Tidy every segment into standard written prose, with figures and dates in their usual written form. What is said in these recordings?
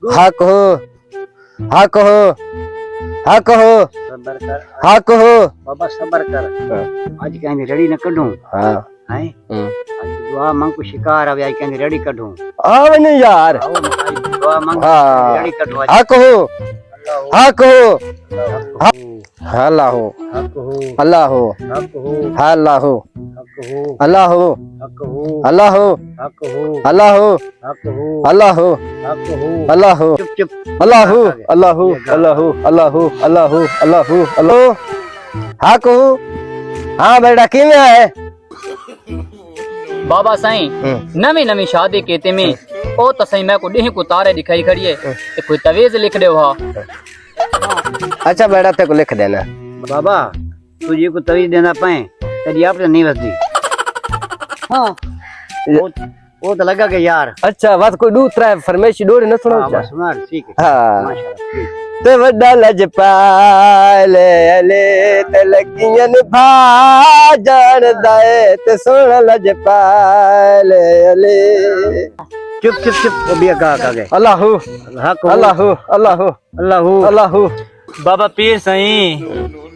हाँ कहो, हाँ कहो, हाँ कहो, सबर कर हाँ कहो। बाबा, सबर कर। आज कहने रेडी न कढूं हाँ हैं। आज दुआ मांग को शिकार आवे, आज कहने रेडी कढूं। आवे नहीं यार। आओ आज दुआ मांग हाँ रेडी कढूं। हाँ कहो, हाँ कहो, अल्लाह हो, हक हो, अल्लाह हो, हक हो, अल्लाह हो, हक हो, अल्लाह हो, हक हो, अल्लाह हो, हक हो, अल्लाह हो, हक हो, अल्लाह हो, हक हो। अल्लाह हो, चुप चुप। अल्लाह हो, अल्लाह हो, अल्लाह हो, अल्लाह हो, अल्लाह हो, अल्लाह हो, अल्लाह हो। हाँ कहो, हाँ बेटा किवें है? बाबा साईं नवी नवी शादी केते में ओ त साईं मैं को ॾींहं को तारे दिखाई खड़ी है ते कोई तवीज़ लिख दो हा। अच्छा बेटा ते को लिख देना। बाबा तुझे को तवीज देना पाए तेरी आप नहीं बसती। हाँ वो तो लगा के यार। अच्छा बस कोई दूसरा फरमाइश डोरे न सुनो। हाँ बस सुना ठीक है। हाँ माशाल्लाह ठीक। ते वड्डा लजपाल अले ते लगियन भा जान दाए ते सुन लजपाल अले। चुप चुप चुप। वो भी कहा गए। अल्लाह हो, हक हो, अल्लाह हो, अल्लाह हो, अल्लाह हो, अल्लाह हो। बाबा पीर सही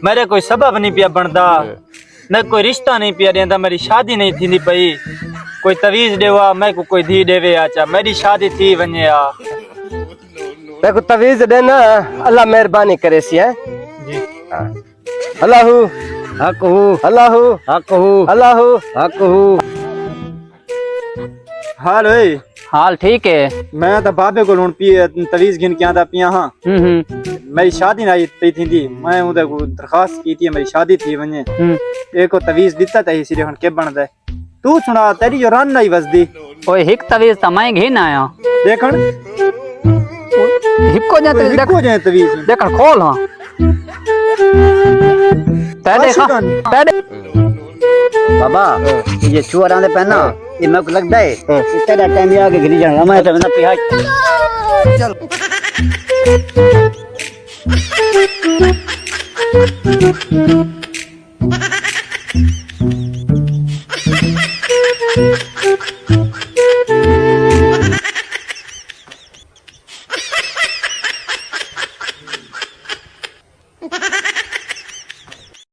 मेरे कोई सबब नहीं पिया बनता, मैं कोई रिश्ता नहीं पिया देंदा, मेरी शादी नहीं थी पई, कोई तवीज देवा मैं को कोई धी देवे आचा, मेरी शादी थी वने आ। देखो तवीज देना अल्लाह मेहरबानी करे सी है जी। अल्लाह हो, हक हो, अल्लाह हो, हक हो, अल्लाह हो। हक हो। हाल ओए हाल ठीक है। मैं तो बाबे को लोन पी तवीज गिन के आंदा पिया हां। मेरी शादी नहीं पई थी, मैं उधर को दरखास्त की थी, मेरी शादी थी वने एक को तवीज दिता था इसी हन के बनदा है। तू सुना तेरी जो रन नहीं वसदी ओए हिक तवीज़ त मैं घेन आया देखण हिको जा ते देखो जाए तवीज देखण खोल हां ते देखा ते बाबा ये चुअर आंदे पहना ये मेरे को लगता है कि तेरा टाइम ही आगे गिरी जाना। मैं तो ना पिहा चल